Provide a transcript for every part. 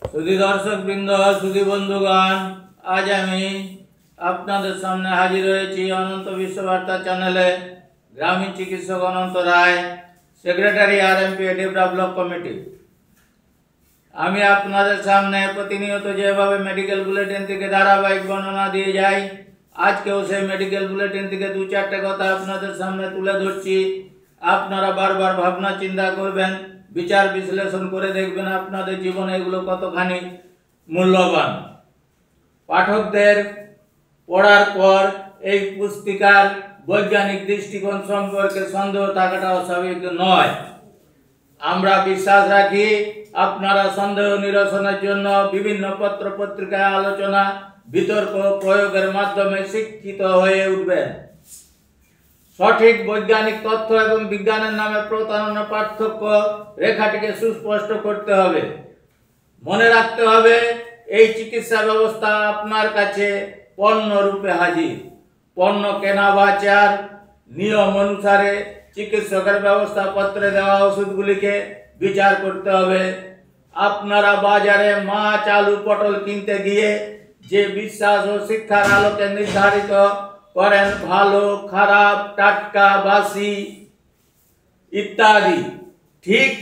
सुधी दर्शक बृंद सुधी बंधुगण आज आमी आपनादेर सामने हाजिर हয়েছি अनंत विश्व वार्ता चैनेले ग्रामीण चिकित्सक अनंत राय सेक्रेटारी आरएमपी डेवलप कमिटी। आमी आपनादेर सामने प्रतिनियत जेभावे मेडिकल बुलेटिन थेके धाराबाहिक बर्णना दिए जाई आजकेও সেই मेडिकल बुलेटिन থেকে दो चारटे कथा आपनादेर सामने तुले धरছি। आपनारा बार बार भावना चिंता करबेन, विचार विश्लेषण करे देखबेन आपनादेर जीवने एगुलो कतखानी मूल्यवान। पाठकदेर पढ़ार पर এই পুস্তিকার বৈজ্ঞানিক দৃষ্টিকোণ সম্পর্কে সন্দেহ থাকাটা অস্বাভাবিক নয়। আমরা বিশ্বাস রাখি আপনারা সন্দেহ নিরসনের জন্য বিভিন্ন পত্র পত্রিকায় আলোচনা বিতর্ক প্রয়োগের মাধ্যমে শিক্ষিত হয়ে উঠবেন। সঠিক বৈজ্ঞানিক তথ্য এবং বিজ্ঞানের নামে প্রতারণার পার্থক্য রেখাটিকে সুস্পষ্ট করতে হবে। মনে রাখতে হবে এই চিকিৎসা ব্যবস্থা আপনার কাছে পণ্য রূপে হাজির। পণ্য কেনা বেচার নিয়ম অনুসারে চিকিৎসকের ব্যবস্থাপত্রে দেওয়া ওষুধগুলিকে বিচার করতে হবে। আপনারা বাজারে মাছ আলু পটল কিনতে গিয়ে যে বিশ্বাস ও শিক্ষার আলোকে নির্ধারিত করেন ভালো খারাপ টাটকা বাসি ইত্যাদি, ঠিক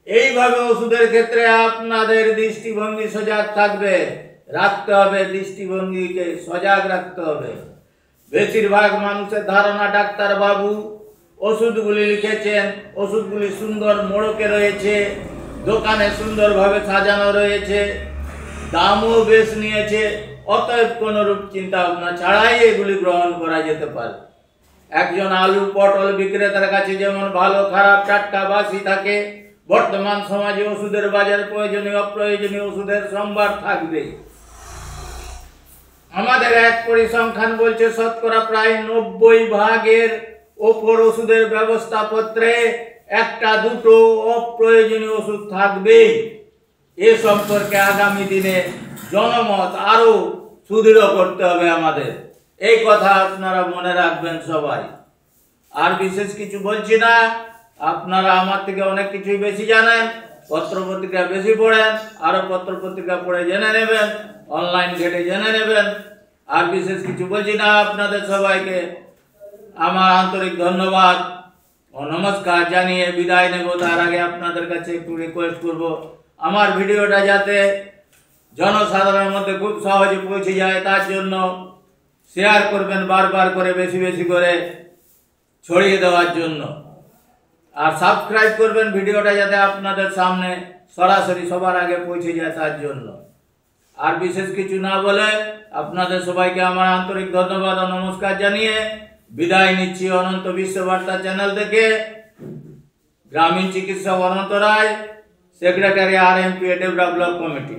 এইভাবে ওষুধের ক্ষেত্রে আপনাদের দৃষ্টিভঙ্গি সজাগ থাকবে। রাখতে হবে দৃষ্টিভঙ্গিকে সজাগ রাখতে হবে। বেশিরভাগ মানুষের ধারণা ডাক্তার বাবু ওষুধগুলি লিখেছেন, ওষুধগুলি সুন্দর মোড়কে রয়েছে, দোকানে সুন্দরভাবে সাজানো রয়েছে, দামও বেশ নিয়েছে, অতএব কোনরূপ চিন্তা ভাবনা ছাড়াই এগুলি গ্রহণ করা যেতে পারে। একজন আলু পটল বিক্রেতার কাছে যেমন ভালো খারাপ টাটকা বাসি থাকে, বর্তমান সমাজে ওষুধের বাজারে প্রয়োজনীয় অপ্রয়োজনীয় ওষুধের সম্ভার থাকবে। আমাদের এক পরিসংখ্যান বলছে শতকরা প্রায় 90 ভাগের ওপর ওষুধের ব্যবস্থাপত্রে একটা দুটো অপ্রয়োজনীয় ওষুধ থাকবেই। এ সম্পর্কে আগামী দিনে জনমত আরো সুদৃঢ় করতে হবে আমাদের। এই কথা আপনারা মনে রাখবেন সবাই। আর বিশেষ কিছু বলছি না, আপনারা আমার থেকে অনেক কিছুই বেশি জানেন, পত্রপত্রিকা বেশি পড়েন, আরো পত্রপত্রিকা পড়ে জেনে নেবেন, অনলাইন ঘেটে জেনে নেবেন। আর বিশেষ কিছু বলছি না, আপনাদের সবাইকে আমার আন্তরিক ধন্যবাদ ও নমস্কার জানিয়ে বিদায় নেব। তার আগে আপনাদের কাছে একটু রিকোয়েস্ট করব, আমার ভিডিওটা যাতে জনসাধারণের মধ্যে খুব সহজে পৌঁছে যায় তার জন্য শেয়ার করবেন বারবার করে, বেশি বেশি করে ছড়িয়ে দেওয়ার জন্য। আর সাবস্ক্রাইব করবেন ভিডিওটা যাতে আপনাদের সামনে সরাসরি সবার আগে পৌঁছে যায় তার জন্য। আর বিশেষ কিছু না বলে আপনাদের সবাইকে আমার আন্তরিক ধন্যবাদ ও নমস্কার জানিয়ে বিদায় নিচ্ছি অনন্ত বিশ্ব বার্তা চ্যানেল থেকে। গ্রামীণ চিকিৎসক অনন্ত রায়, সেক্রেটারি আরএমপি ডেভেলপ কমিটি।